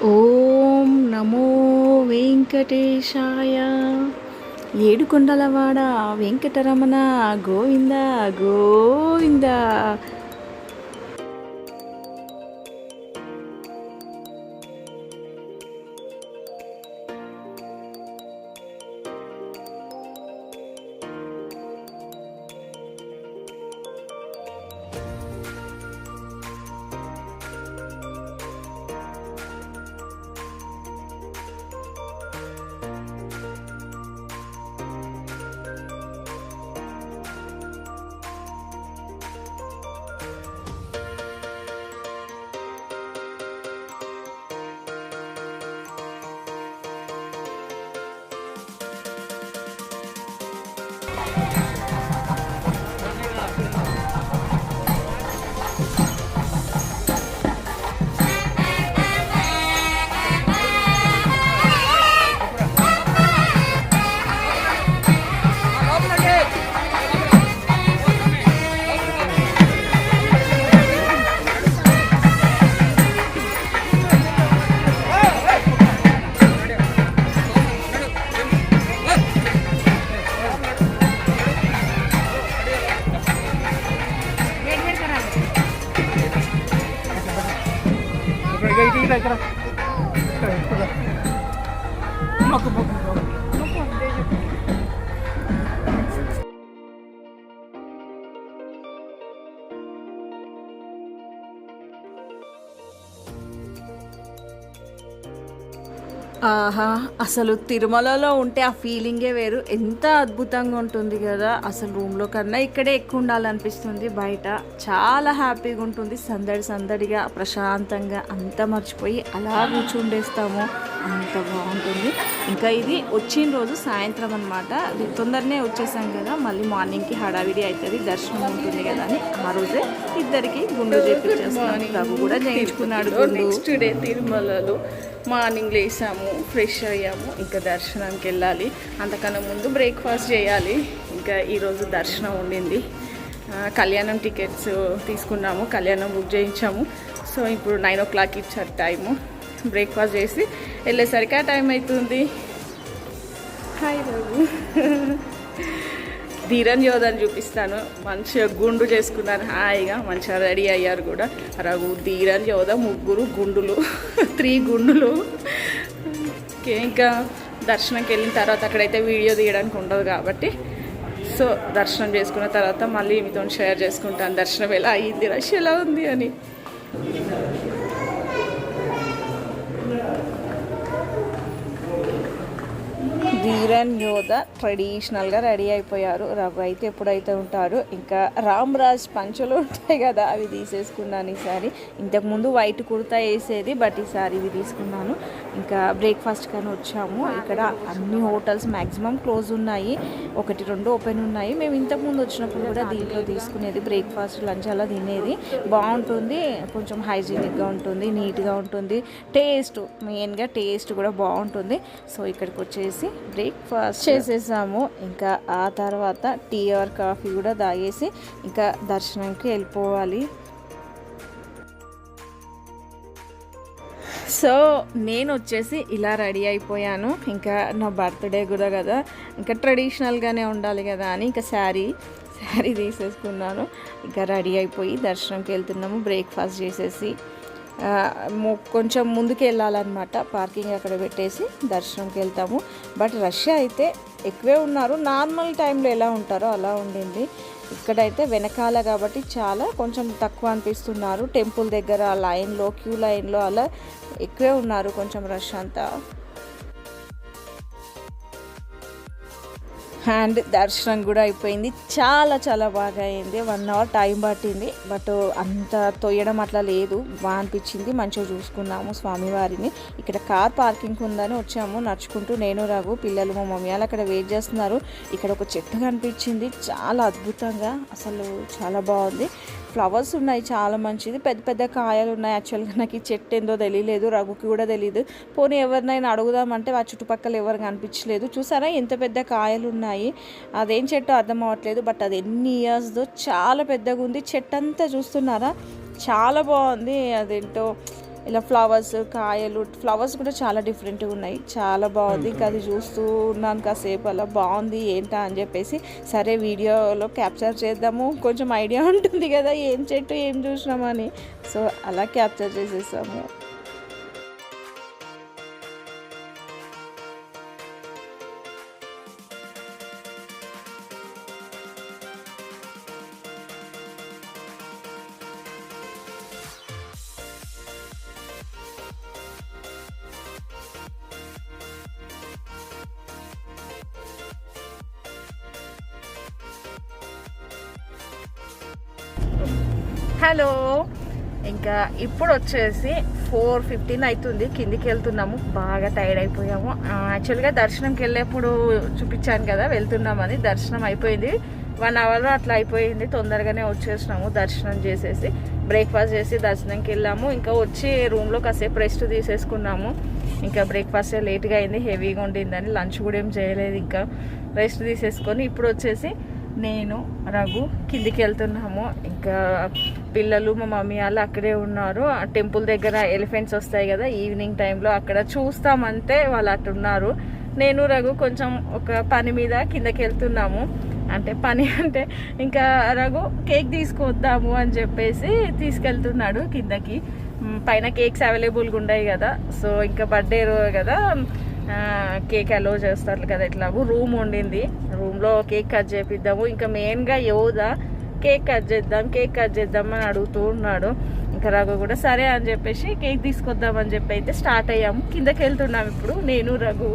ఓం నమో వెంకటేశాయ. ఏడుకొండలవాడ వెంకటరమణ గోవింద గోవింద. ఆహా, అసలు తిరుమలలో ఉంటే ఆ ఫీలింగే వేరు. ఎంత అద్భుతంగా ఉంటుంది కదా. అసలు రూమ్లో కన్నా ఇక్కడే ఎక్కువ ఉండాలనిపిస్తుంది. బయట చాలా హ్యాపీగా ఉంటుంది, సందడి సందడిగా ప్రశాంతంగా అంతా మర్చిపోయి అలా కూర్చుండేస్తాము. అంత బాగుంటుంది. ఇంకా ఇది వచ్చిన రోజు సాయంత్రం అనమాట. తొందరనే వచ్చేసాం కదా, మళ్ళీ మార్నింగ్కి హడావిడి అవుతుంది, దర్శనం ఉంటుంది కదా అని ఆ రోజే ఇద్దరికి గుండు చేయించేస్తాను. రఘు కూడా చేయించుకున్నాడు. నెక్స్ట్ డే తిరుమలలో మార్నింగ్ లేసాము, ఫ్రెష్ అయ్యాము, ఇంకా దర్శనానికి వెళ్ళాలి. అంతకన్నా ముందు బ్రేక్ఫాస్ట్ చేయాలి. ఇంకా ఈరోజు దర్శనం ఉండింది. కళ్యాణం టికెట్స్ తీసుకున్నాము, కళ్యాణం బుక్ చేయించాము. సో ఇప్పుడు 9 o'clock ఇచ్చారు టైము. బ్రేక్ఫాస్ట్ చేసి వెళ్ళేసరికి ఆ టైం అవుతుంది. హాయ్ రఘు. ధీరన్ యోధని చూపిస్తాను. మంచిగా గుండు చేసుకున్నాను, హాయిగా మంచిగా రెడీ అయ్యారు కూడా. రఘు, ధీరన్ యోధ, ముగ్గురు గుండులు 3 గుండులు. ఇంకా దర్శనంకి వెళ్ళిన తర్వాత అక్కడైతే వీడియో తీయడానికి ఉండదు కాబట్టి, సో దర్శనం చేసుకున్న తర్వాత మళ్ళీ మీతో షేర్ చేసుకుంటాను దర్శనం ఎలా అయ్యింది, రష్ ఎలా ఉంది అని. ధీరన్ యోధ ట్రెడిషనల్గా రెడీ అయిపోయారు. రఘు అయితే ఎప్పుడైతే ఉంటారు, ఇంకా రామ్రాజ్ పంచులు ఉంటాయి కదా, అవి తీసేసుకున్నాను ఈసారి. ఇంతకుముందు వైట్ కుర్తా వేసేది, బట్ ఈసారి ఇవి తీసుకున్నాను. ఇంకా బ్రేక్ఫాస్ట్ కానీ వచ్చాము. ఇక్కడ అన్ని హోటల్స్ మ్యాక్సిమం క్లోజ్ ఉన్నాయి, 1-2 ఓపెన్ ఉన్నాయి. మేము ఇంతకుముందు వచ్చినప్పుడు కూడా దీంట్లో తీసుకునేది, బ్రేక్ఫాస్ట్ లంచ్ అలా తినేది. బాగుంటుంది, కొంచెం హైజీనిక్గా ఉంటుంది, నీట్గా ఉంటుంది. టేస్ట్, మెయిన్గా టేస్ట్ కూడా బాగుంటుంది. సో ఇక్కడికి వచ్చేసి బ్రేక్ఫాస్ట్ చేసేసాము. ఇంకా ఆ తర్వాత టీ ఆర్ కాఫీ కూడా తాగేసి ఇంకా దర్శనంకి వెళ్ళిపోవాలి. సో నేను వచ్చేసి ఇలా రెడీ అయిపోయాను. ఇంకా నా బర్త్డే కూడా కదా, ఇంకా ట్రెడిషనల్గానే ఉండాలి కదా అని ఇంకా శారీ తీసేసుకున్నాను. ఇంకా రెడీ అయిపోయి దర్శనంకి వెళ్తున్నాము. బ్రేక్ఫాస్ట్ చేసేసి కొంచెం ముందుకు వెళ్ళాలన్నమాట. పార్కింగ్ అక్కడ పెట్టేసి దర్శనంకి వెళ్తాము. బట్ రష్ అయితే ఎక్కువే ఉన్నారు. నార్మల్ టైంలో ఎలా ఉంటారో అలా ఉండింది. ఇక్కడైతే వెనకాల కాబట్టి చాలా కొంచెం తక్కువ అనిపిస్తున్నారు. టెంపుల్ దగ్గర లైన్లో, క్యూ లైన్లో అలా ఎక్కువే ఉన్నారు కొంచెం రష్ అంతా. అండ్ దర్శనం కూడా అయిపోయింది. చాలా చాలా బాగా అయింది. 1 hour టైం పట్టింది, బట్ అంత తొయ్యడం అట్లా లేదు, బాగా అనిపించింది. మంచిగా చూసుకున్నాము స్వామివారిని. ఇక్కడ కార్ పార్కింగ్ ఉందని వచ్చాము నడుచుకుంటూ, నేను రఘు, పిల్లలు మా మమ్మీ వాళ్ళు అక్కడ వెయిట్ చేస్తున్నారు. ఇక్కడ ఒక చెట్టు కనిపించింది, చాలా అద్భుతంగా, అసలు చాలా బాగుంది. ఫ్లవర్స్ ఉన్నాయి, చాలా మంచిది. పెద్ద పెద్ద కాయలు ఉన్నాయి. యాక్చువల్గా నాకు ఈ చెట్టు ఏందో తెలియలేదు, రఘుకి కూడా తెలియదు. పోనీ ఎవరినైనా అడుగుదామంటే ఆ చుట్టుపక్కల ఎవరు కనిపించలేదు. చూసారా ఎంత పెద్ద కాయలు ఉన్నాయి. అదేం చెట్టు అర్థం అవ్వట్లేదు, బట్ అది ఎన్ని ఇయర్స్దో, చాలా పెద్దగా ఉంది. చెట్టు అంతా చూస్తున్నారా, చాలా బాగుంది. అదేంటో ఇలా ఫ్లవర్స్, కాయలు, ఫ్లవర్స్ కూడా చాలా డిఫరెంట్గా ఉన్నాయి, చాలా బాగుంది. ఇంకా అది చూస్తూ ఉన్నాను కాసేపు, అలా బాగుంది ఏంటా అని చెప్పేసి సరే వీడియోలో క్యాప్చర్ చేద్దాము, కొంచెం ఐడియా ఉంటుంది కదా ఏం చెట్టు ఏం చూసినామని. సో అలా క్యాప్చర్ చేసేసాము. హలో, ఇంకా ఇప్పుడు వచ్చేసి 4:15 అవుతుంది, కిందికి వెళ్తున్నాము. బాగా టైర్డ్ అయిపోయాము. యాక్చువల్గా దర్శనంకి వెళ్ళేప్పుడు చూపించాను కదా వెళ్తున్నామని. దర్శనం అయిపోయింది, 1 అవర్ అట్లా అయిపోయింది, తొందరగానే వచ్చేసినాము. దర్శనం చేసేసి బ్రేక్ఫాస్ట్ చేసి దర్శనంకి వెళ్ళాము. ఇంకా వచ్చి రూమ్లో కాసేపు రెస్ట్ తీసేసుకున్నాము. ఇంకా బ్రేక్ఫాస్ట్ లేట్గా అయింది, హెవీగా ఉండిందని లంచ్ కూడా ఏం చేయలేదు. ఇంకా రెస్ట్ తీసేసుకొని ఇప్పుడు వచ్చేసి నేను, రఘు కిందికి వెళ్తున్నాము. ఇంకా పిల్లలు, మా మమ్మీ వాళ్ళు అక్కడే ఉన్నారు. ఆ టెంపుల్ దగ్గర ఎలిఫెంట్స్ వస్తాయి కదా ఈవినింగ్ టైంలో, అక్కడ చూస్తామంటే వాళ్ళు అటు ఉన్నారు. నేను, రఘు కొంచెం ఒక పని మీద కిందకి వెళ్తున్నాము. అంటే పని అంటే ఇంకా రఘు కేక్ తీసుకొద్దాము అని చెప్పేసి తీసుకెళ్తున్నాడు కిందకి. పైన కేక్స్ అవైలబుల్గా ఉన్నాయి కదా, సో ఇంకా బర్త్డే కదా, కేక్ అలో చేస్తారు కదా. ఇట్లాగూ రూమ్ ఉండింది, రూమ్లో కేక్ కట్ చేపిద్దాము. ఇంకా మెయిన్గా యోధా కేక్ కట్ చేద్దాం అని అడుగుతూ ఉన్నాడు. ఇంకా రఘు కూడా సరే అని చెప్పేసి కేక్ తీసుకొద్దామని చెప్పి అయితే స్టార్ట్ అయ్యాము. కిందకి వెళ్తున్నాము ఇప్పుడు నేను, రఘు.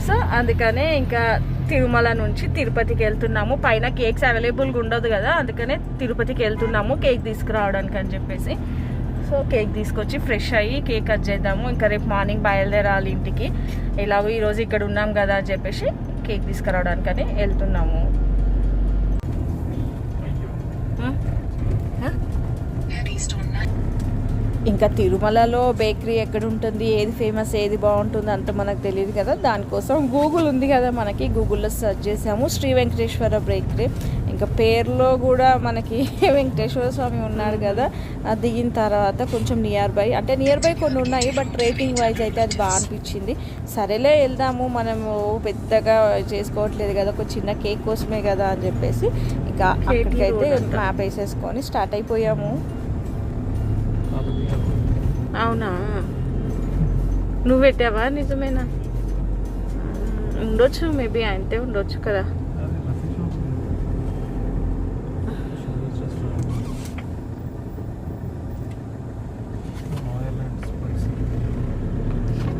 సో అందుకనే ఇంకా తిరుమల నుంచి తిరుపతికి వెళ్తున్నాము. పైన కేక్స్ అవైలబుల్గా ఉండదు కదా, అందుకనే తిరుపతికి వెళ్తున్నాము కేక్ తీసుకురావడానికి అని చెప్పేసి. సో కేక్ తీసుకొచ్చి ఫ్రెష్ అయ్యి కేక్ కట్ చేద్దాము. ఇంకా రేపు మార్నింగ్ బయలుదేరాలి ఇంటికి. ఎలాగో ఈరోజు ఇక్కడ ఉన్నాం కదా అని చెప్పేసి కేక్ తీసుకురావడానికని వెళ్తున్నాము. ఇంకా తిరుమలలో బేకరీ ఎక్కడ ఉంటుంది, ఏది ఫేమస్, ఏది బాగుంటుంది అంత మనకు తెలియదు కదా. దానికోసం గూగుల్ ఉంది కదా మనకి, గూగుల్లో సెర్చ్ చేసాము శ్రీ వెంకటేశ్వర బేకరీ. ఇంకా పేరులో కూడా మనకి వెంకటేశ్వర స్వామి ఉన్నాడు కదా. దిగిన తర్వాత కొంచెం నియర్ బై కొన్ని ఉన్నాయి, బట్ రేటింగ్ వైజ్ అయితే అది బాగా అనిపించింది. సరేలే వెళ్దాము, మనము పెద్దగా చేసుకోవట్లేదు కదా, ఒక చిన్న కేక్ కోసమే కదా అని చెప్పేసి ఇంకా అక్కడికైతే మ్యాప్ వేసేసుకొని స్టార్ట్ అయిపోయాము. అవునా, నువ్వు పెట్టావా? నిజమేనా? ఉండొచ్చు, మేబీ అంటే ఉండొచ్చు కదా.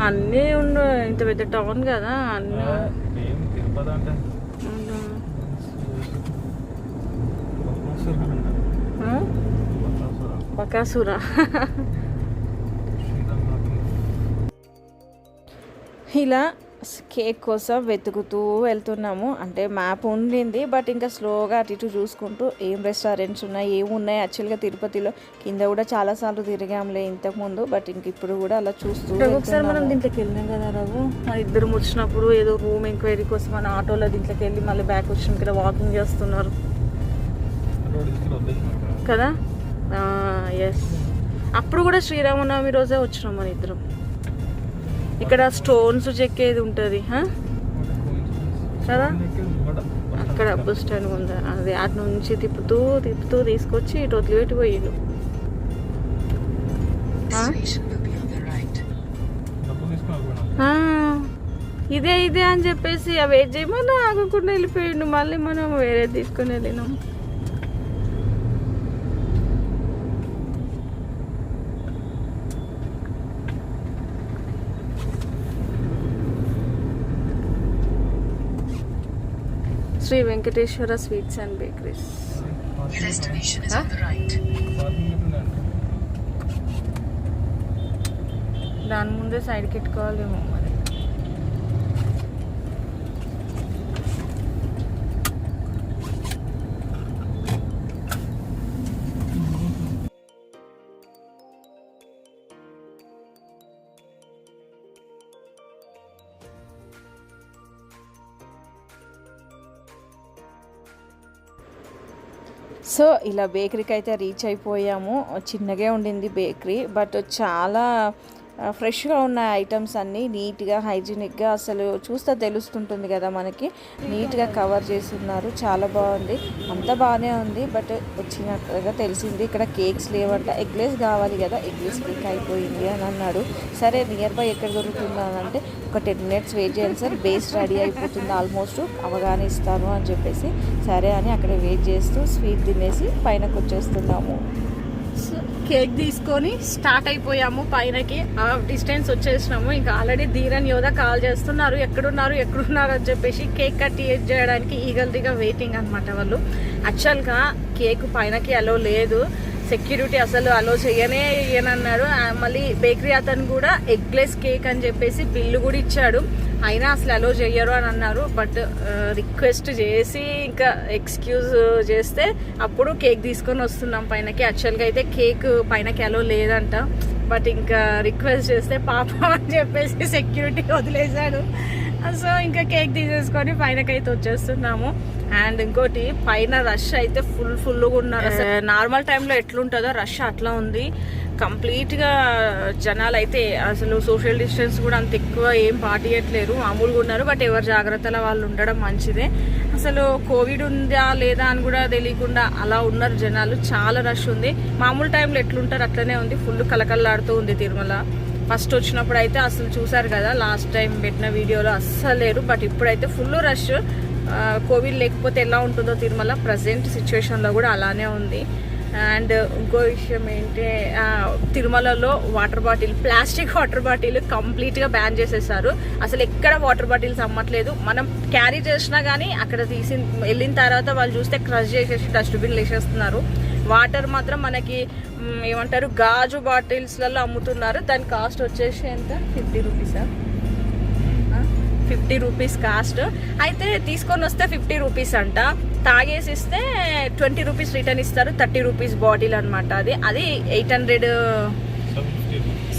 అన్నీ ఉండు, ఇంత పెద్ద టౌన్ కదా అన్నీ. బకాసురా. ఇలా కేక్ కోసం వెతుకుతూ వెళ్తున్నాము. అంటే మ్యాప్ ఉండింది, బట్ ఇంకా స్లోగా అటు ఇటు చూసుకుంటూ ఏం రెస్టారెంట్స్ ఉన్నాయి, ఏమున్నాయి. యాక్చువల్గా తిరుపతిలో కింద కూడా చాలాసార్లు తిరిగాంలే ఇంతకుముందు, బట్ ఇంక ఇప్పుడు కూడా అలా చూస్తూ. ఒకసారి మనం దీంట్లోకి వెళ్ళినాం కదా రఘు, మన ఇద్దరు వచ్చినప్పుడు ఏదో రూమ్ ఎంక్వైరీ కోసం మన ఆటోలో దీంట్లోకి వెళ్ళి మళ్ళీ బ్యాక్ వచ్చిన ఇక్కడ వాకింగ్ చేస్తున్నారు కదా. ఎస్, అప్పుడు కూడా శ్రీరామనవమి రోజే వచ్చినాం మన ఇద్దరం. ఇక్కడ స్టోన్స్ చెక్కేది ఉంటుంది కదా, అక్కడ బస్ స్టాండ్ ఉందా, అది అటు నుంచి తిప్పుతూ తీసుకొచ్చి ఇటు వదిలిపెట్టి పోయిండు. ఇదే అని చెప్పేసి అవి ఏం చేయమన్నా ఆగకుండా వెళ్ళిపోయిండు. మళ్ళీ మనం వేరే తీసుకొని వెళ్ళినాం. Sri Venkateswara sweets and bakeries. దాని ముందే సైడ్కి ఎట్టుకోవాలేమో మరి. సో ఇలా బేకరీకి అయితే రీచ్ అయిపోయాము. చిన్నగా ఉండింది బేకరీ, బట్ చాలా ఫ్రెష్గా ఉన్న ఐటమ్స్ అన్నీ నీట్గా హైజీనిక్గా, అసలు చూస్తే తెలుస్తుంటుంది కదా మనకి, నీట్గా కవర్ చేసి ఉన్నారు. చాలా బాగుంది, అంతా బాగానే ఉంది. బట్ వచ్చినట్టుగా తెలిసింది ఇక్కడ కేక్స్ లేవంట. ఎగ్లెస్ కావాలి కదా, ఎగ్లెస్ కేక్ అయిపోయింది అని అన్నాడు. సరే నియర్ బై ఎక్కడ దొరుకుతుందా అని అంటే, ఒక 10 minutes వెయిట్ చేయండి సార్, బేస్ రెడీ అయిపోతుంది ఆల్మోస్ట్, అవగానే ఇస్తాను అని చెప్పేసి సరే అని అక్కడ వెయిట్ చేస్తూ స్వీట్ తినేసి పైనకు వచ్చేస్తున్నాము. కేక్ తీసుకొని స్టార్ట్ అయిపోయాము పైనకి. ఆ డిస్టెన్స్ వచ్చేసినాము. ఇంకా ఆల్రెడీ ధీరన్ యోధ కాల్ చేస్తున్నారు, ఎక్కడున్నారు అని చెప్పేసి. కేక్ కట్ చేయడానికి ఈగల్గా వెయిటింగ్ అనమాట వాళ్ళు. యాక్చువల్గా కేక్ పైనకి అలో లేదు, సెక్యూరిటీ అసలు అలో చేయనన్నాడు. మళ్ళీ బేకరీ అతను కూడా ఎగ్లెస్ కేక్ అని చెప్పేసి బిల్లు కూడా ఇచ్చాడు, అయినా అసలు అలో చెయ్యరు అని అన్నారు. బట్ రిక్వెస్ట్ చేసి ఇంకా ఎక్స్క్యూజ్ చేస్తే అప్పుడు కేక్ తీసుకొని వస్తున్నాం పైనకి. యాక్చువల్గా అయితే కేక్ పైనకి అలో లేదంట, బట్ ఇంకా రిక్వెస్ట్ చేస్తే పాపం అని చెప్పేసి సెక్యూరిటీ వదిలేశాడు. సో ఇంకా కేక్ తీసేసుకొని పైనకైతే వచ్చేస్తున్నాము. అండ్ ఇంకోటి, పైన రష్ అయితే ఫుల్గా ఉన్నారు. నార్మల్ టైంలో ఎట్లుంటుందో రష్ అట్లా ఉంది కంప్లీట్గా. జనాలు అయితే అసలు సోషల్ డిస్టెన్స్ కూడా అంత ఎక్కువ ఏం పాటియట్లేరు, మామూలుగా ఉన్నారు. బట్ ఎవరి జాగ్రత్తల వాళ్ళు ఉండడం మంచిదే. అసలు కోవిడ్ ఉందా లేదా అని కూడా తెలియకుండా అలా ఉన్నారు జనాలు. చాలా రష్ ఉంది. మామూలు టైంలో ఎట్లుంటారు అట్లనే ఉంది, ఫుల్ కలకల్లాడుతూ ఉంది తిరుమల. ఫస్ట్ వచ్చినప్పుడు అయితే అసలు చూసారు కదా, లాస్ట్ టైం పెట్టిన వీడియోలో అస్సలు లేరు. బట్ ఇప్పుడైతే ఫుల్ రష్. కోవిడ్ లేకపోతే ఎలా ఉంటుందో తిరుమల, ప్రజెంట్ సిచ్యువేషన్లో కూడా అలానే ఉంది. అండ్ ఇంకో విషయం ఏంటి, తిరుమలలో ప్లాస్టిక్ వాటర్ బాటిల్ కంప్లీట్గా బ్యాన్ చేసేసారు. అసలు ఎక్కడ వాటర్ బాటిల్స్ అమ్మట్లేదు. మనం క్యారీ చేసినా కానీ అక్కడ వెళ్ళిన తర్వాత వాళ్ళు చూస్తే క్రష్ చేసేసి డస్ట్బిన్లు వేసేస్తున్నారు. వాటర్ మాత్రం మనకి ఏమంటారు గాజు బాటిల్స్లలో అమ్ముతున్నారు. దాని కాస్ట్ వచ్చేసి ఎంత, 50 రూపీసా, 50 రూపీస్ కాస్ట్. అయితే తీసుకొని వస్తే 50 రూపీస్ అంట, తాగేసి ఇస్తే 20 రూపీస్ రిటర్న్ ఇస్తారు. 30 రూపీస్ బాటిల్ అనమాట. అది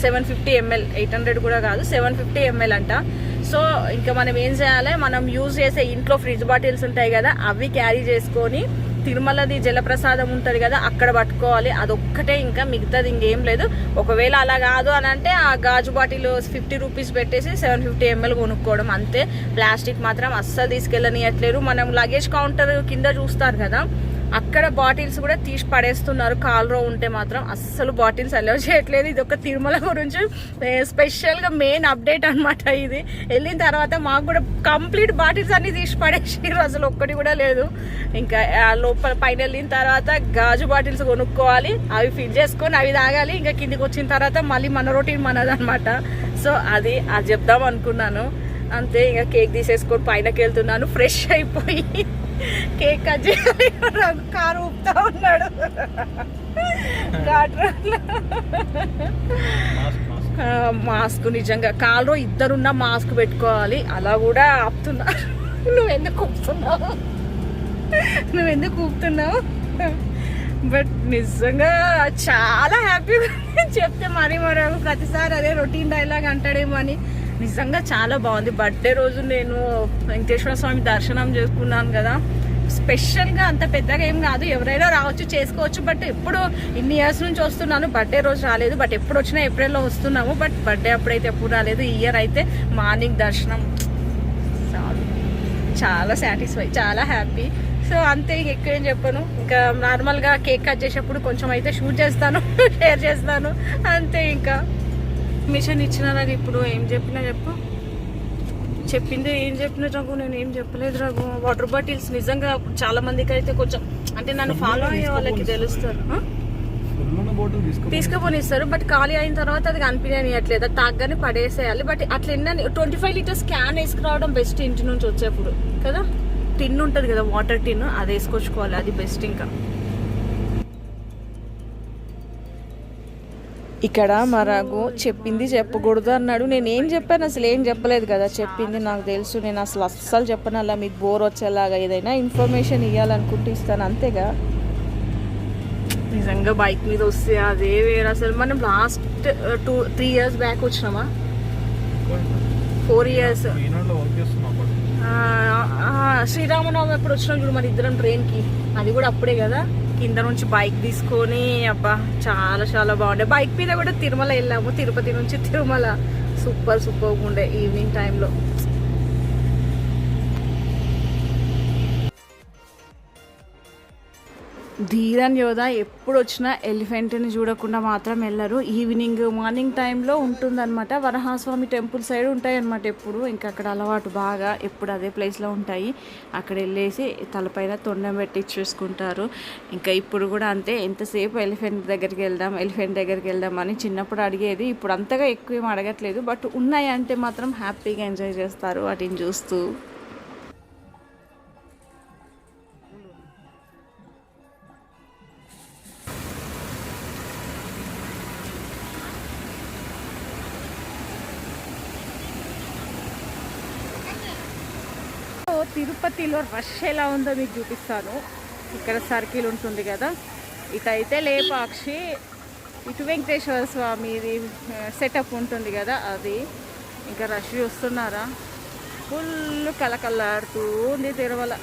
750 ml, 800 కూడా కాదు, 750 ml అంట. సో ఇంకా మనం ఏం చేయాలి, మనం యూజ్ చేసే ఇంట్లో ఫ్రిడ్జ్ బాటిల్స్ ఉంటాయి కదా, అవి క్యారీ చేసుకొని తిరుమలది జలప్రసాదం ఉంటుంది కదా అక్కడ పట్టుకోవాలి. అదొక్కటే, ఇంకా మిగతాది ఇంకేం లేదు. ఒకవేళ అలా కాదు అని అంటే ఆ గాజు బాటిల్ 50 రూపీస్ పెట్టేసి 750 ml కొనుక్కోవడం అంతే. ప్లాస్టిక్ మాత్రం అస్సలు తీసుకెళ్ళనియట్లేరు. మనం లగేజ్ కౌంటర్ కింద చూస్తారు కదా, అక్కడ బాటిల్స్ కూడా తీసి పడేస్తున్నారు. కాల్రో ఉంటే మాత్రం అస్సలు బాటిల్స్ అలౌ చేయట్లేదు. ఇది ఒక తిరుమల గురించి స్పెషల్గా మెయిన్ అప్డేట్ అనమాట. ఇది వెళ్ళిన తర్వాత మాకు కూడా కంప్లీట్ బాటిల్స్ అన్ని తీసి పడేసారు, అసలు ఒక్కటి కూడా లేదు. ఇంకా లోపల పైన వెళ్ళిన తర్వాత గాజు బాటిల్స్ కొనుక్కోవాలి, అవి ఫిల్ చేసుకొని అవి తాగాలి. ఇంకా కిందికి వచ్చిన తర్వాత మళ్ళీ మన రొటీన్ మనదనమాట. సో అది చెప్దాం అనుకున్నాను అంతే. ఇంకా కేక్ తీసేసుకొని పైనకి వెళ్తున్నాను ఫ్రెష్ అయిపోయి. కేక్ కట్ చేయాలి, కారు ఊపుతా ఉన్నాడు. మాస్క్ నిజంగా కాల్లో ఇద్దరున్నా మాస్క్ పెట్టుకోవాలి, అలా కూడా ఆపుతున్నా. నువ్వెందుకు ఊపుతున్నావు? బట్ నిజంగా చాలా హ్యాపీగా చెప్తే మరీ ప్రతిసారి అదే రొటీన్ డైలాగ్ అంటాడేమో అని. నిజంగా చాలా బాగుంది. బర్త్డే రోజు నేను వెంకటేశ్వర స్వామి దర్శనం చేసుకున్నాను కదా, స్పెషల్గా అంత పెద్దగా ఏం కాదు, ఎవరైనా రావచ్చు చేసుకోవచ్చు. బట్ ఎప్పుడు ఇన్ని ఇయర్స్ నుంచి వస్తున్నాను, బర్త్డే రోజు రాలేదు. బట్ ఎప్పుడు వచ్చినా ఏప్రిల్లో వస్తున్నాము, బట్ బర్త్డే అప్పుడైతే ఎప్పుడు రాలేదు. ఈ ఇయర్ అయితే మార్నింగ్ దర్శనం, చాలా సాటిస్ఫై, చాలా హ్యాపీ. సో అంతే, ఎక్కువ ఏం చెప్పను. ఇంకా నార్మల్గా కేక్ కట్ చేసేప్పుడు కొంచెం అయితే షూట్ చేస్తాను, షేర్ చేస్తాను అంతే. ఇంకా మిషన్ ఇచ్చిన నాకు ఇప్పుడు ఏం చెప్పినా చెప్పింది ఏం చెప్పిన రఘు, నేను ఏం చెప్పలేదు రఘు. వాటర్ బాటిల్స్ నిజంగా చాలా మందికి అయితే కొంచెం అంటే నన్ను ఫాలో అయ్యే వాళ్ళకి తెలుస్తారు, తీసుకుపోనిస్తారు. బట్ ఖాళీ అయిన తర్వాత అది కనిపించట్లేదు, తాగ్గానే పడేసేయాలి. బట్ అట్లా 25 లీటర్స్ క్యాన్ వేసుకురావడం బెస్ట్ ఇంటి నుంచి వచ్చేప్పుడు కదా. టిన్ ఉంటుంది కదా, వాటర్ టిన్, అది వేసుకొచ్చుకోవాలి, అది బెస్ట్. ఇంకా ఇక్కడ మరాగు చెప్పింది చెప్పకూడదు అన్నాడు. నేను ఏం చెప్పాను, అసలు ఏం చెప్పలేదు కదా. చెప్పింది నాకు తెలుసు, నేను అస్సలు చెప్పను. అలా మీకు బోర్ వచ్చేలాగా ఏదైనా ఇన్ఫర్మేషన్ ఇవ్వాలనుకుంటే ఇస్తాను, అంతేగా. నిజంగా బైక్ మీద వస్తే అదే వేరు. అసలు మనం లాస్ట్ 2-3 years బ్యాక్ వచ్చినామా, 4 years శ్రీరామనవమి ఎప్పుడు వచ్చినాం చూడు మన ఇద్దరం ట్రైన్కి, అది కూడా అప్పుడే కదా. కింద నుంచి బైక్ తీసుకొని అబ్బా చాలా చాలా బాగుండే. బైక్ మీద కూడా తిరుమల వెళ్ళాము, తిరుపతి నుంచి తిరుమల. సూపర్ ఉండే ఈవినింగ్ టైంలో. ధీరన్ యోధ ఎప్పుడు వచ్చినా ఎలిఫెంట్ని చూడకుండా మాత్రం వెళ్ళరు. మార్నింగ్ టైంలో ఉంటుందన్నమాట. వరహాస్వామి టెంపుల్ సైడ్ ఉంటాయి అన్నమాట ఎప్పుడు. ఇంకా అక్కడ అలవాటు బాగా, ఎప్పుడు అదే ప్లేస్లో ఉంటాయి. అక్కడ వెళ్ళేసి తలపైన తొండం పెట్టి ఇచ్చేసుకుంటారు. ఇంకా ఇప్పుడు కూడా అంతే, ఎంతసేపు ఎలిఫెంట్ దగ్గరికి వెళ్దాం అని చిన్నప్పుడు అడిగేది. ఇప్పుడు అంతగా ఎక్కువ ఏం అడగట్లేదు, బట్ ఉన్నాయి అంటే మాత్రం హ్యాపీగా ఎంజాయ్ చేస్తారు వాటిని చూస్తూ. తిరుపతిలో రష్ ఎలా ఉందో మీకు చూపిస్తాను. ఇక్కడ సర్కిల్ ఉంటుంది కదా, ఇటైతే లేపాక్షి, ఇటు వెంకటేశ్వర స్వామిది సెటప్ ఉంటుంది కదా అది. ఇంకా రష్ చూస్తున్నారా, ఫుల్ కలకల్లాడుతూ ఉంది తిరుమల.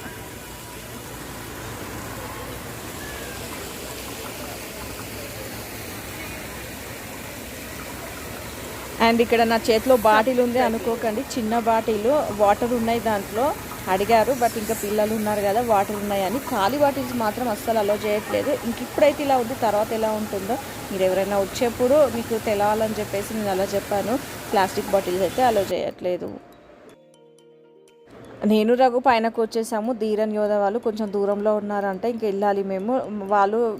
అండ్ ఇక్కడ నా చేతిలో బాటిల్ ఉంది అనుకోకండి, చిన్న బాటిల్, వాటర్ ఉన్నాయి దాంట్లో. అడిగారు, బట్ ఇంకా పిల్లలు ఉన్నారు కదా, వాటర్ ఉన్నాయని. ఖాళీ బాటిల్స్ మాత్రం అస్సలు అలో చేయట్లేదు. ఇంక ఇప్పుడైతే ఇలా ఉంది, తర్వాత ఎలా ఉంటుందో మీరు ఎవరైనా వచ్చేప్పుడు మీకు తెలవాలని చెప్పేసి నేను అలా చెప్పాను. ప్లాస్టిక్ బాటిల్స్ అయితే అలో చేయట్లేదు. నేను రఘు పైనకు వచ్చేసాము. ధీరన్ యోధ వాళ్ళు కొంచెం దూరంలో ఉన్నారంటే ఇంక వెళ్ళాలి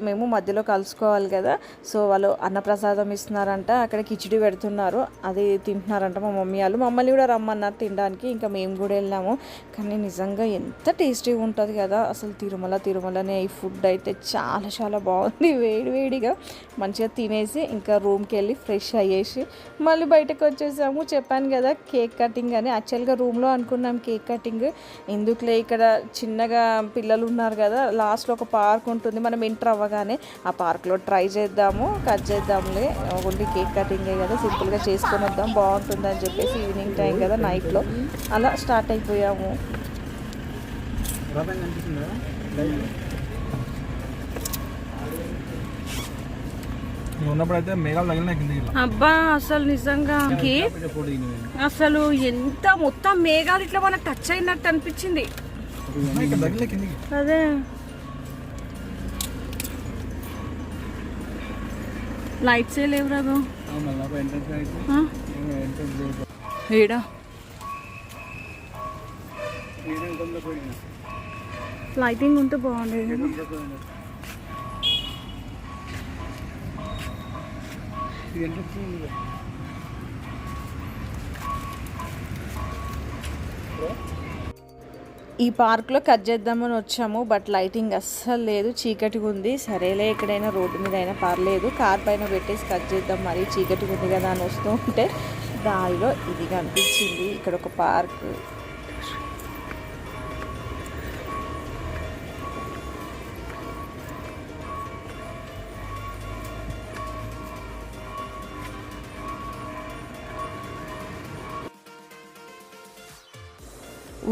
మేము మధ్యలో కలుసుకోవాలి కదా. సో వాళ్ళు అన్నప్రసాదం ఇస్తున్నారంట, అక్కడ కిచిడి పెడుతున్నారు, అది తింటున్నారంట మా మమ్మీ వాళ్ళు. మమ్మల్ని కూడా రమ్మన్నారు తినడానికి. ఇంకా మేము కూడా వెళ్ళాము. కానీ నిజంగా ఎంత టేస్టీగా ఉంటుంది కదా అసలు. తిరుమలనే ఈ ఫుడ్ అయితే చాలా చాలా బాగుంది. వేడిగా మంచిగా తినేసి ఇంకా రూమ్కి వెళ్ళి ఫ్రెష్ అయ్యేసి మళ్ళీ బయటకు వచ్చేసాము. చెప్పాను కదా కేక్ కటింగ్ అని. యాక్చువల్గా రూమ్లో అనుకున్నాం కేక్ కటింగ్, ఎందుకులే ఇక్కడ చిన్నగా పిల్లలు ఉన్నారు కదా, లాస్ట్లో ఒక పార్క్ ఉంటుంది, మనం ఎంటర్ అవ్వగానే ఆ పార్క్లో ట్రై చేద్దాము, కట్ చేద్దాంలే, ఓన్లీ కేక్ కటింగే కదా, సింపుల్గా చేసుకొని వద్దాం, బాగుంటుందని చెప్పేసి ఈవినింగ్ టైం కదా నైట్లో అలా స్టార్ట్ అయిపోయాము. ఉన్నప్పుడైతే మేఘాలు తగిలినాయి కిందకి. అబ్బా అసలు నిజంగా అసలు ఎంత మొత్తం మేఘాలు ఇట్లా మనకు టచ్ అయినట్టు అనిపించింది. అదే లైట్స్ ఏ లేవు రాబు ఏడా. లైటింగ్ ఉంటే బాగుండేది. ఈ పార్క్లో కట్ చేద్దామని వచ్చాము, బట్ లైటింగ్ అస్సలు లేదు, చీకటిగా ఉంది. సరేలే ఎక్కడైనా రోడ్డు మీద అయినా పర్లేదు, కార్ పైన పెట్టేసి కట్ చేద్దాం, మరి చీకటిగా ఉంది కదా అని వస్తూ ఉంటే దారిలో ఇది కనిపించింది. ఇక్కడ ఒక పార్క్.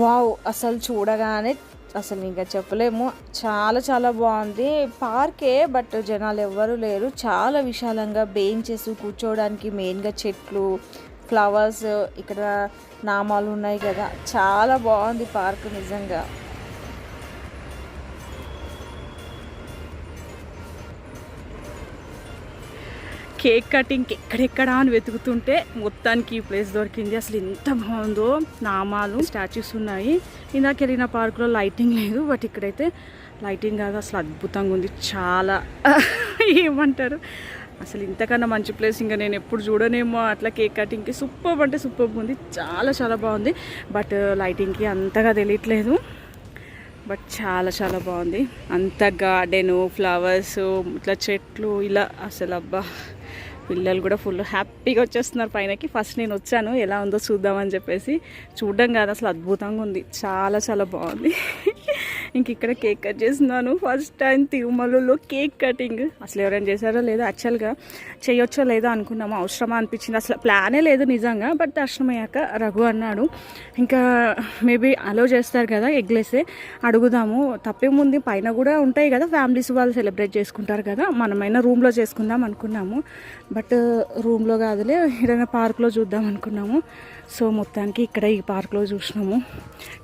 వావ్, అసలు చూడగానే అసలు ఇంకా చెప్పలేము, చాలా చాలా బాగుంది. పార్కే, బట్ జనాలు ఎవ్వరూ లేరు, చాలా విశాలంగా బెంచెస్ కూర్చోవడానికి, మెయిన్గా చెట్లు, ఫ్లవర్స్, ఇక్కడ నామాలు ఉన్నాయి కదా, చాలా బాగుంది పార్క్ నిజంగా. కేక్ కటింగ్కి ఎక్కడెక్కడ అని వెతుకుతుంటే మొత్తానికి ఈ ప్లేస్ దొరికింది. అసలు ఎంత బాగుందో, నామాలు, స్టాచ్యూస్ ఉన్నాయి. ఇందాక వెళ్ళిన పార్కులో లైటింగ్ లేదు, బట్ ఇక్కడైతే లైటింగ్ కాదు, అసలు అద్భుతంగా ఉంది. చాలా ఏమంటారు అసలు, ఇంతకన్నా మంచి ప్లేస్ ఇంకా నేను ఎప్పుడు చూడనేమో. అట్లా కేక్ కటింగ్కి సూపర్ అంటే సూపర్ ఉంది, చాలా చాలా బాగుంది. బట్ లైటింగ్కి అంతగా తెలియట్లేదు, బట్ చాలా చాలా బాగుంది. అంత గార్డెను, ఫ్లవర్స్, ఇట్లా చెట్లు, ఇలా అసలు అబ్బా, పిల్లలు కూడా ఫుల్ హ్యాపీగా వచ్చేస్తున్నారు పైనకి. ఫస్ట్ నేను వచ్చాను, ఎలా ఉందో చూద్దామని చెప్పేసి. చూడడం కాదు, అసలు అద్భుతంగా ఉంది, చాలా చాలా బాగుంది. ఇంక ఇక్కడ కేక్ కట్ చేస్తున్నాను. ఫస్ట్ టైం తిరుమలలో కేక్ కటింగ్ అసలు ఎవరైనా చేశారో లేదో, యాక్చువల్గా చేయొచ్చో లేదో అనుకున్నాము. అవసరమా అనిపించింది, అసలు ప్లానే లేదు నిజంగా. బట్ దర్శనం అయ్యాక రఘు అన్నాడు ఇంకా మేబీ అలో చేస్తారు కదా ఎగ్లెసే, అడుగుదాము తప్పేముంది, పైన కూడా ఉంటాయి కదా ఫ్యామిలీస్ వాళ్ళు సెలబ్రేట్ చేసుకుంటారు కదా, మనమైనా రూమ్లో చేసుకుందాం అనుకున్నాము. బట్ రూమ్లో కాదులే, ఏదైనా పార్క్లో చూద్దాం అనుకున్నాము. సో మొత్తానికి ఇక్కడ ఈ పార్క్లో చూసినాము.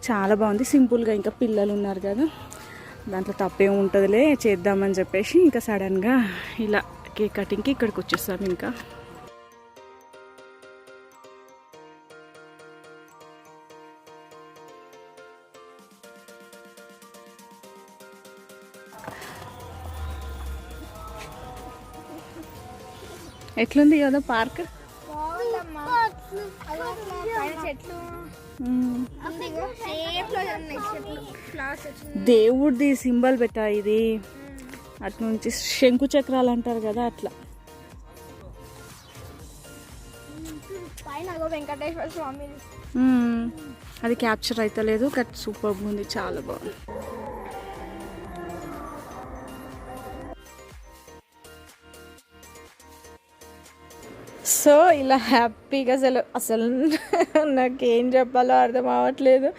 చాలా బాగుంది, సింపుల్గా. ఇంకా పిల్లలు ఉన్నారు కదా, దాంట్లో తప్పేం ఉంటుందిలే చేద్దామని చెప్పేసి ఇంకా సడన్గా ఇలా కేక్ కటింగ్కి ఇక్కడికి వచ్చేస్తాం. ఇంకా ఎట్లుంది కదా పార్క్, దేవుడిది సింబల్ పెట్టా ఇది, అటు నుంచి శంకు చక్రాలు అంటారు కదా అట్లా. వెంకటేశ్వర స్వామి అది క్యాప్చర్ అయితే లేదు, కట్ సూపర్ ఉంది, చాలా బాగుంది. సో ఇలా హ్యాపీగా అసలు నాకేం చెప్పాలో అర్థం అవ్వట్లేదు.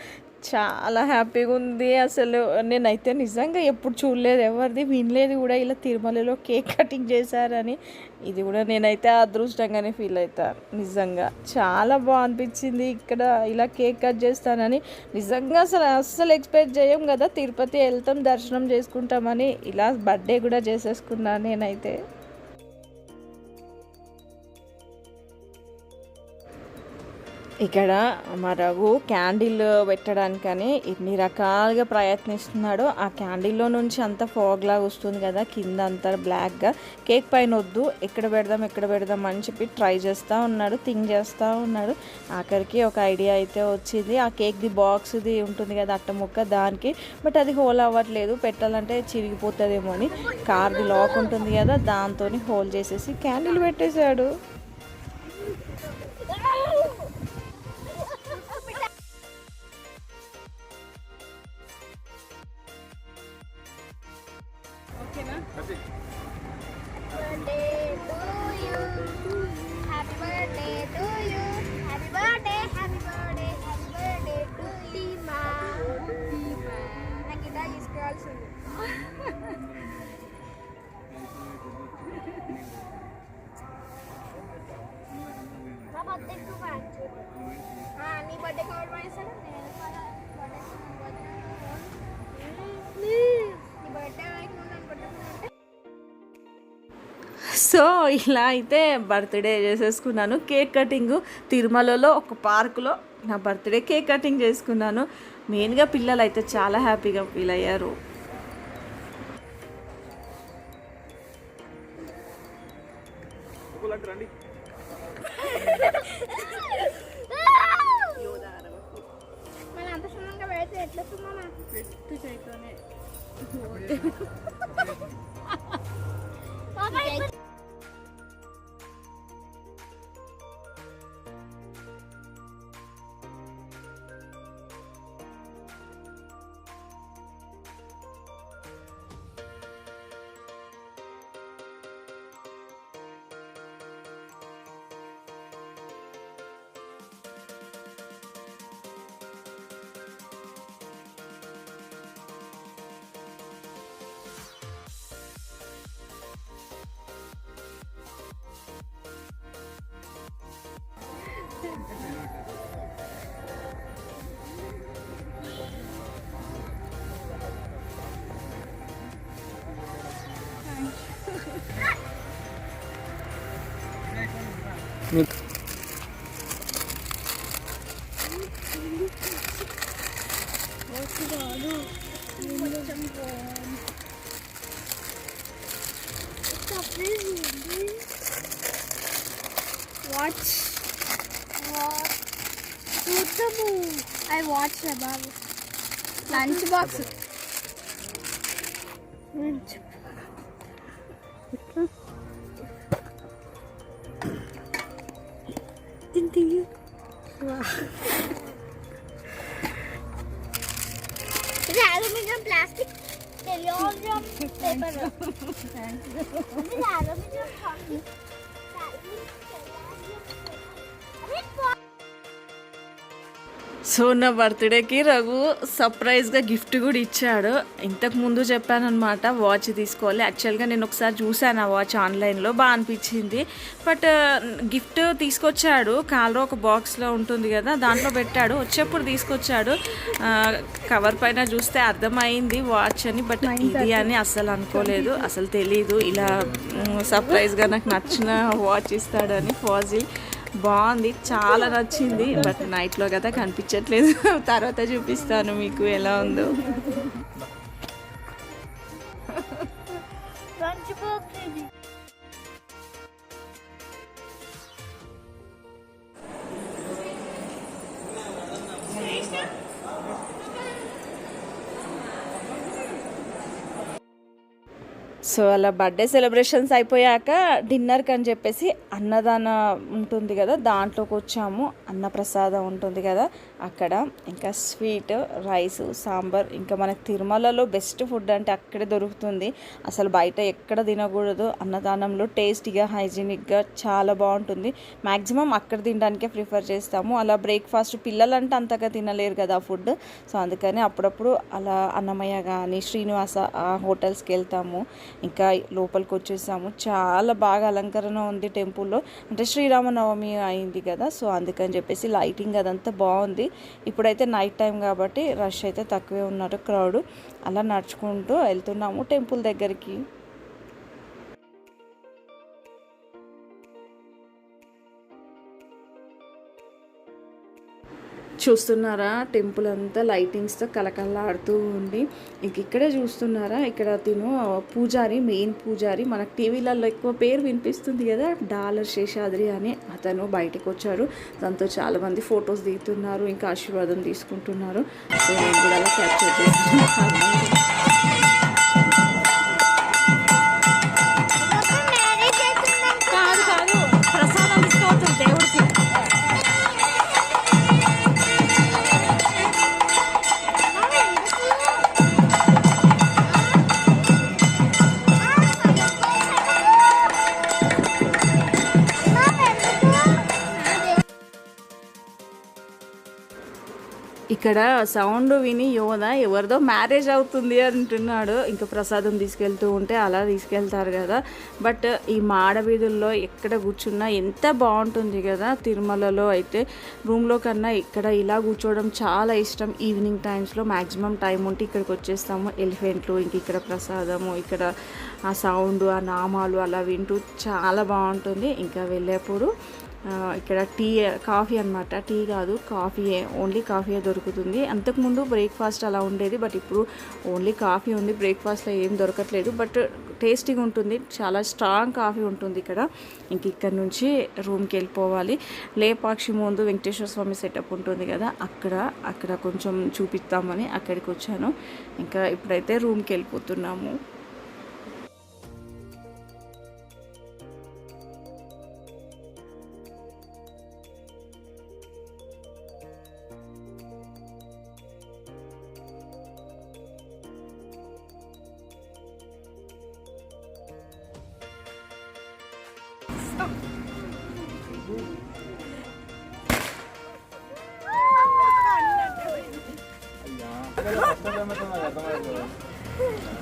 చాలా హ్యాపీగా ఉంది అసలు. నేనైతే నిజంగా ఎప్పుడు చూడలేదు, ఎవరిది వినలేదు కూడా ఇలా తిరుమలలో కేక్ కటింగ్ చేశారని. ఇది కూడా నేనైతే అదృష్టంగానే ఫీల్ అవుతాను. నిజంగా చాలా బాగా అనిపించింది ఇక్కడ ఇలా కేక్ కట్ చేస్తానని. నిజంగా అస్సలు ఎక్స్పెక్ట్ చేయం కదా, తిరుపతి వెళ్తాం దర్శనం చేసుకుంటామని. ఇలా బర్త్డే కూడా చేసేసుకున్నాను నేనైతే. ఇక్కడ మా రఘు క్యాండిల్ పెట్టడానికని ఎన్ని రకాలుగా ప్రయత్నిస్తున్నాడో. ఆ క్యాండిల్లో నుంచి అంతా ఫాగ్ లాగా వస్తుంది కదా, కింద అంతా బ్లాక్గా. కేక్ పైన వద్దు, ఎక్కడ పెడదాం అని చెప్పి ట్రై చేస్తూ ఉన్నాడు, థింక్ చేస్తూ ఉన్నాడు. ఆఖరికి ఒక ఐడియా అయితే వచ్చింది. ఆ కేక్ది బాక్స్ది ఉంటుంది కదా అట్ట ముక్క, దానికి. బట్ అది హోల్ అవ్వట్లేదు, పెట్టాలంటే చిరిగిపోతుందేమో అని కార్ది లాక్ ఉంటుంది కదా దాంతో హోల్ చేసేసి క్యాండిల్ పెట్టేశాడు. సో ఇలా అయితే బర్త్డే చేసేసుకున్నాను. కేక్ కటింగ్ తిరుమలలో ఒక పార్కులో నా బర్త్డే కేక్ కటింగ్ చేసుకున్నాను. మెయిన్గా పిల్లలు అయితే చాలా హ్యాపీగా ఫీల్ అయ్యారు. Watch. I watched about lunchbox. Wow. It's aluminium plastic. aluminium paper. This is aluminium foil. So నా బర్త్డేకి రఘు సర్ప్రైజ్గా గిఫ్ట్ కూడా ఇచ్చాడు. ఇంతకు ముందు చెప్పానమాట వాచ్ తీసుకోవాలి. యాక్చువల్గా నేను ఒకసారి చూశాను ఆ వాచ్ ఆన్లైన్లో, బాగా అనిపించింది. బట్ గిఫ్ట్ తీసుకొచ్చాడు, కాల్లో ఒక బాక్స్లో ఉంటుంది కదా, దాంట్లో పెట్టాడు. వచ్చేప్పుడు తీసుకొచ్చాడు. కవర్ పైన చూస్తే అర్థమైంది వాచ్ అని, బట్ ఇది అని అస్సలు అనుకోలేదు, అసలు తెలీదు ఇలా సర్ప్రైజ్గా నాకు నచ్చిన వాచ్ ఇస్తాడని. ఫాజిల్ బాగుంది, చాలా నచ్చింది. బట్ నైట్లో కదా కనిపించట్లేదు, తర్వాత చూపిస్తాను మీకు ఎలా ఉందో. సో అలా బర్త్డే సెలబ్రేషన్స్ అయిపోయాక డిన్నర్కి అని చెప్పేసి అన్నదాన ఉంటుంది కదా, దాంట్లోకి వచ్చాము. అన్నప్రసాదం ఉంటుంది కదా అక్కడ, ఇంకా స్వీట్, రైస్, సాంబార్. ఇంకా మనకు తిరుమలలో బెస్ట్ ఫుడ్ అంటే అక్కడే దొరుకుతుంది, అసలు బయట ఎక్కడ తినకూడదు. అన్నదానంలో టేస్టీగా, హైజీనిక్గా చాలా బాగుంటుంది. మ్యాక్సిమం అక్కడ తినడానికే ప్రిఫర్ చేస్తాము. అలా బ్రేక్ఫాస్ట్ పిల్లలంటే అంతగా తినలేరు కదా ఫుడ్, సో అందుకని అప్పుడప్పుడు అలా అన్నమయ్య కానీ శ్రీనివాస ఆ హోటల్స్కి వెళ్తాము. ఇంకా లోపలికి వచ్చేసాము. చాలా బాగా అలంకరణ ఉంది టెంపుల్లో, అంటే శ్రీరామనవమి అయింది కదా, సో అందుకని చెప్పేసి లైటింగ్ అదంతా బాగుంది. ఇప్పుడైతే నైట్ టైం కాబట్టి రష్ అయితే తక్కువే ఉన్నారు, క్రౌడ్. అలా నడుచుకుంటూ వెళ్తున్నాము టెంపుల్ దగ్గరికి. చూస్తున్నారా టెంపుల్ అంతా లైటింగ్స్తో కలకల్లాడుతూ ఉంది. ఇంక ఇక్కడే చూస్తున్నారా, ఇక్కడ తిను పూజారి, మెయిన్ పూజారి, మనకు టీవీలలో ఎక్కువ పేరు వినిపిస్తుంది కదా, డాలర్ శేషాద్రి అని, అతను బయటకు వచ్చారు. దాంతో చాలామంది ఫొటోస్ దిగుతున్నారు, ఇంకా ఆశీర్వాదం తీసుకుంటున్నారు. సో నేను కూడా అలా క్యాప్చర్ చేస్తున్నాను. ప్రసాదం తీసుకోవచ్చు దేవుడికి. ఇక్కడ సౌండ్ విని యోధ ఎవరిదో మ్యారేజ్ అవుతుంది అంటున్నాడు. ఇంకా ప్రసాదం తీసుకెళ్తూ ఉంటే అలా తీసుకెళ్తారు కదా. బట్ ఈ మాడవీధుల్లో ఎక్కడ కూర్చున్నా ఎంత బాగుంటుంది కదా. తిరుమలలో అయితే రూమ్లో కన్నా ఇక్కడ ఇలా కూర్చోవడం చాలా ఇష్టం. ఈవినింగ్ టైమ్స్లో మ్యాక్సిమం టైం ఉంటే ఇక్కడికి వచ్చేస్తాము. ఎలిఫెంట్లు, ఇంక ఇక్కడ ప్రసాదము, ఇక్కడ ఆ సౌండ్, ఆ నామాలు అలా వింటూ చాలా బాగుంటుంది. ఇంకా వెళ్ళేప్పుడు ఇక్కడ కాఫీ అనమాట, టీ కాదు కాఫీయే, ఓన్లీ కాఫీయే దొరుకుతుంది. అంతకుముందు బ్రేక్ఫాస్ట్ అలా ఉండేది, బట్ ఇప్పుడు ఓన్లీ కాఫీ ఉంది. బ్రేక్ఫాస్ట్లో ఏం దొరకట్లేదు, బట్ టేస్టీగా ఉంటుంది, చాలా స్ట్రాంగ్ కాఫీ ఉంటుంది ఇక్కడ. ఇంక ఇక్కడ నుంచి రూమ్కి వెళ్ళిపోవాలి. లేపాక్షి ముందు వెంకటేశ్వర స్వామి సెటప్ ఉంటుంది కదా, అక్కడ కొంచెం చూపిస్తామని అక్కడికి వచ్చాను. ఇంకా ఇప్పుడైతే రూమ్కి వెళ్ళిపోతున్నాము.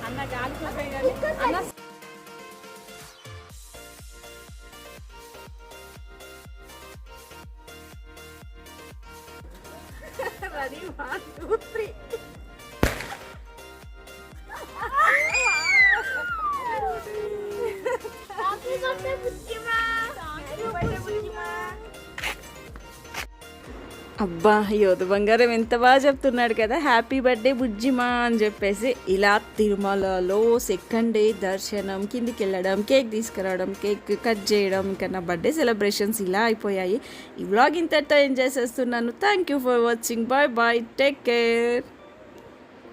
అన్న గాలి అన్న రెడీ 1 2 3 అబ్బా యోధ బంగారం ఎంత బాగా చెప్తున్నాడు కదా, హ్యాపీ బర్త్డే బుజ్జిమా అని చెప్పేసి. ఇలా తిరుమలలో సెకండ్ డే దర్శనం, కిందికి వెళ్ళడం, కేక్ తీసుకురావడం, కేక్ కట్ చేయడం, ఇంకా నా బర్త్డే సెలబ్రేషన్స్ ఇలా అయిపోయాయి. ఈ వ్లాగ్ ఇంతటితో ఎంజాయ్ చేస్తున్నాను. Thank you for watching. Bye bye, take care.